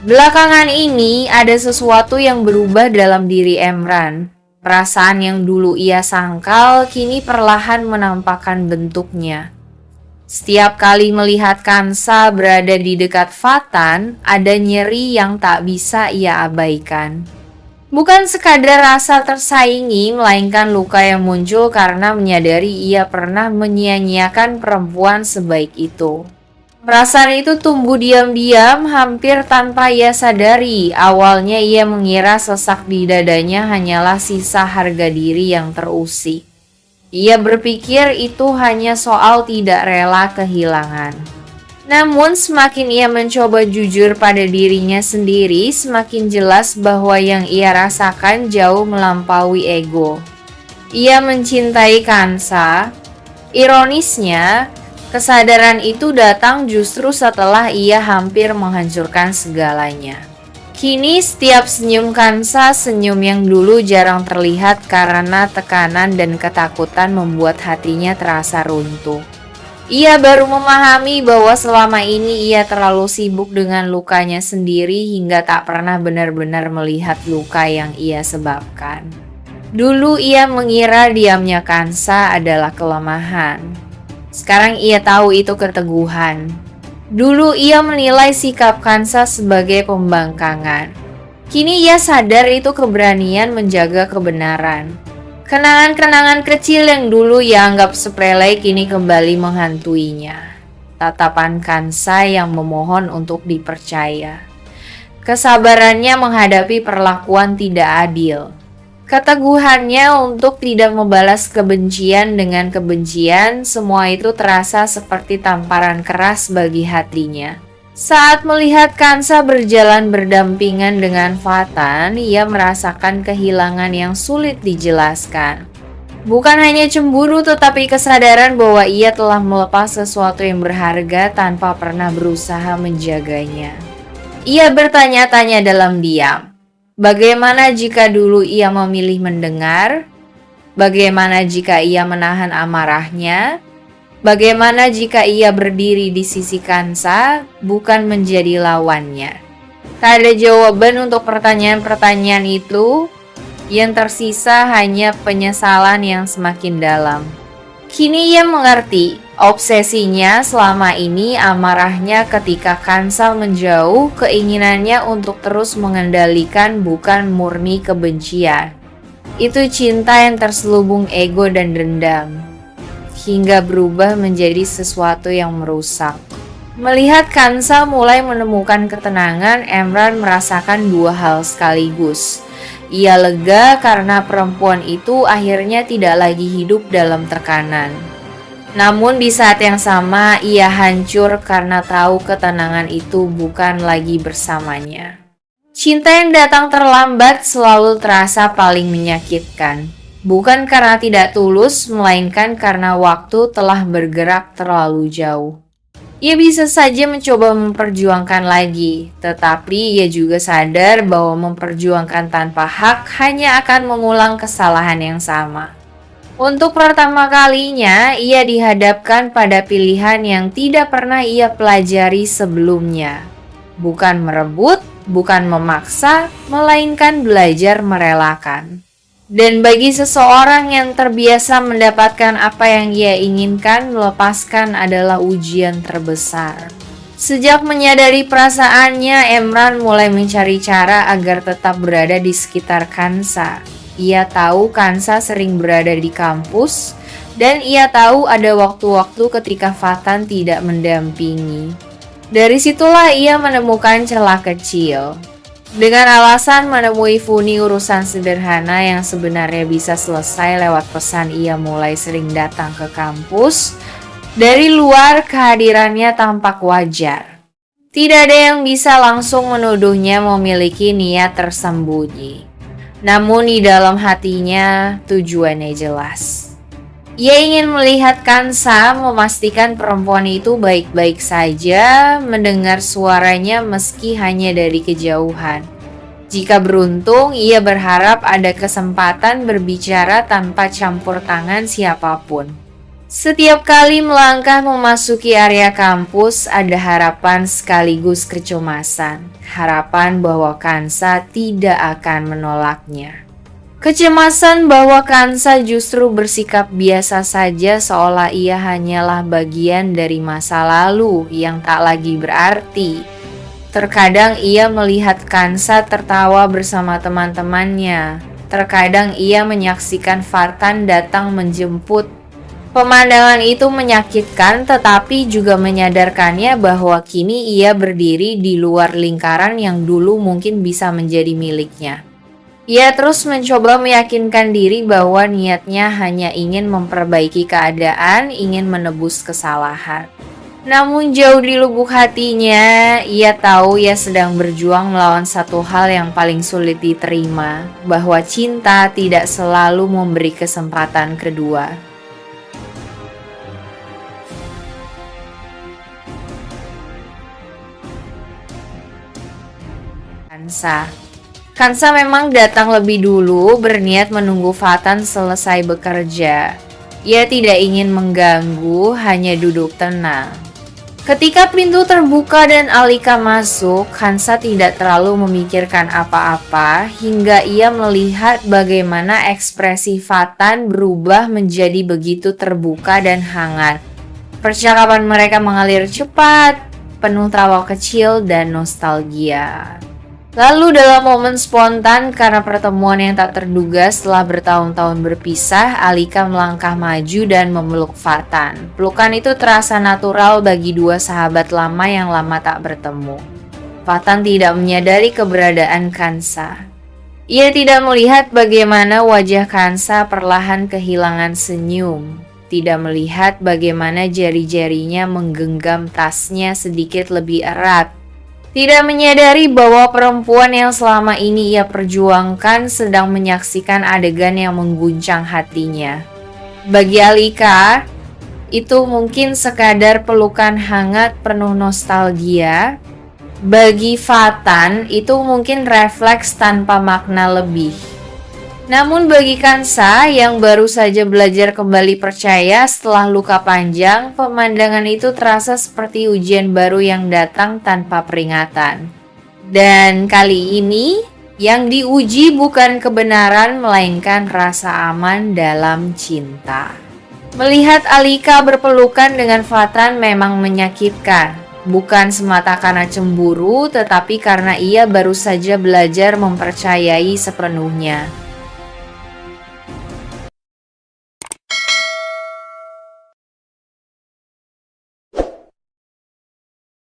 Belakangan ini ada sesuatu yang berubah dalam diri Emran. Perasaan yang dulu ia sangkal kini perlahan menampakkan bentuknya. Setiap kali melihat Kansa berada di dekat Fatan, ada nyeri yang tak bisa ia abaikan. Bukan sekadar rasa tersaingi, melainkan luka yang muncul karena menyadari ia pernah menyia-nyiakan perempuan sebaik itu. Perasaan itu tumbuh diam-diam, hampir tanpa ia sadari. Awalnya ia mengira sesak di dadanya hanyalah sisa harga diri yang terusik. Ia berpikir itu hanya soal tidak rela kehilangan. Namun semakin ia mencoba jujur pada dirinya sendiri, semakin jelas bahwa yang ia rasakan jauh melampaui ego. Ia mencintai Kansa. Ironisnya, kesadaran itu datang justru setelah ia hampir menghancurkan segalanya. Kini setiap senyum Kansa, senyum yang dulu jarang terlihat karena tekanan dan ketakutan membuat hatinya terasa runtuh. Ia baru memahami bahwa selama ini ia terlalu sibuk dengan lukanya sendiri hingga tak pernah benar-benar melihat luka yang ia sebabkan. Dulu ia mengira diamnya Kansa adalah kelemahan. Sekarang ia tahu itu keteguhan. Dulu ia menilai sikap Kansa sebagai pembangkangan. Kini ia sadar itu keberanian menjaga kebenaran. Kenangan-kenangan kecil yang dulu ia anggap sepele kini kembali menghantuinya. Tatapan Kansa yang memohon untuk dipercaya. Kesabarannya menghadapi perlakuan tidak adil. Keteguhannya untuk tidak membalas kebencian dengan kebencian, semua itu terasa seperti tamparan keras bagi hatinya. Saat melihat Kansa berjalan berdampingan dengan Fatan, ia merasakan kehilangan yang sulit dijelaskan. Bukan hanya cemburu, tetapi kesadaran bahwa ia telah melepas sesuatu yang berharga tanpa pernah berusaha menjaganya. Ia bertanya-tanya dalam diam. Bagaimana jika dulu ia memilih mendengar? Bagaimana jika ia menahan amarahnya? Bagaimana jika ia berdiri di sisi Kansa, bukan menjadi lawannya? Tak ada jawaban untuk pertanyaan-pertanyaan itu. Yang tersisa hanya penyesalan yang semakin dalam. Kini ia mengerti, obsesinya selama ini amarahnya ketika Kansa menjauh, keinginannya untuk terus mengendalikan bukan murni kebencian. Itu cinta yang terselubung ego dan dendam, hingga berubah menjadi sesuatu yang merusak. Melihat Kansa mulai menemukan ketenangan, Emran merasakan dua hal sekaligus. Ia lega karena perempuan itu akhirnya tidak lagi hidup dalam tekanan. Namun di saat yang sama ia hancur karena tahu ketenangan itu bukan lagi bersamanya. Cinta yang datang terlambat selalu terasa paling menyakitkan. Bukan karena tidak tulus, melainkan karena waktu telah bergerak terlalu jauh. Ia bisa saja mencoba memperjuangkan lagi, tetapi ia juga sadar bahwa memperjuangkan tanpa hak hanya akan mengulang kesalahan yang sama. Untuk pertama kalinya, ia dihadapkan pada pilihan yang tidak pernah ia pelajari sebelumnya. Bukan merebut, bukan memaksa, melainkan belajar merelakan. Dan bagi seseorang yang terbiasa mendapatkan apa yang ia inginkan, melepaskan adalah ujian terbesar. Sejak menyadari perasaannya, Emran mulai mencari cara agar tetap berada di sekitar Kansa. Ia tahu Kansa sering berada di kampus, dan ia tahu ada waktu-waktu ketika Fatan tidak mendampingi. Dari situlah ia menemukan celah kecil. Dengan alasan menemui Funi urusan sederhana yang sebenarnya bisa selesai lewat pesan, ia mulai sering datang ke kampus. Dari luar kehadirannya tampak wajar. Tidak ada yang bisa langsung menuduhnya memiliki niat tersembunyi. Namun di dalam hatinya tujuannya jelas. Ia ingin melihat Kansa, memastikan perempuan itu baik-baik saja, mendengar suaranya meski hanya dari kejauhan. Jika beruntung, ia berharap ada kesempatan berbicara tanpa campur tangan siapapun. Setiap kali melangkah memasuki area kampus, ada harapan sekaligus kecemasan. Harapan bahwa Kansa tidak akan menolaknya. Kecemasan bahwa Kansa justru bersikap biasa saja seolah ia hanyalah bagian dari masa lalu yang tak lagi berarti. Terkadang ia melihat Kansa tertawa bersama teman-temannya. Terkadang ia menyaksikan Fatan datang menjemput. Pemandangan itu menyakitkan tetapi juga menyadarkannya bahwa kini ia berdiri di luar lingkaran yang dulu mungkin bisa menjadi miliknya. Ia terus mencoba meyakinkan diri bahwa niatnya hanya ingin memperbaiki keadaan, ingin menebus kesalahan. Namun jauh di lubuk hatinya, ia tahu ia sedang berjuang melawan satu hal yang paling sulit diterima, bahwa cinta tidak selalu memberi kesempatan kedua. Kansa memang datang lebih dulu, berniat menunggu Fatan selesai bekerja. Ia tidak ingin mengganggu, hanya duduk tenang. Ketika pintu terbuka dan Alika masuk, Kansa tidak terlalu memikirkan apa-apa hingga ia melihat bagaimana ekspresi Fatan berubah menjadi begitu terbuka dan hangat. Percakapan mereka mengalir cepat, penuh tawa kecil dan nostalgia. Lalu dalam momen spontan karena pertemuan yang tak terduga setelah bertahun-tahun berpisah, Alika melangkah maju dan memeluk Fatan. Pelukan itu terasa natural bagi dua sahabat lama yang lama tak bertemu. Fatan tidak menyadari keberadaan Kansa. Ia tidak melihat bagaimana wajah Kansa perlahan kehilangan senyum. Tidak melihat bagaimana jari-jarinya menggenggam tasnya sedikit lebih erat. Tidak menyadari bahwa perempuan yang selama ini ia perjuangkan sedang menyaksikan adegan yang mengguncang hatinya. Bagi Alika, itu mungkin sekadar pelukan hangat penuh nostalgia. Bagi Fatan, itu mungkin refleks tanpa makna lebih. Namun bagi Kansa yang baru saja belajar kembali percaya setelah luka panjang, pemandangan itu terasa seperti ujian baru yang datang tanpa peringatan. Dan kali ini, yang diuji bukan kebenaran melainkan rasa aman dalam cinta. Melihat Alika berpelukan dengan Fatan memang menyakitkan. Bukan semata karena cemburu, tetapi karena ia baru saja belajar mempercayai sepenuhnya.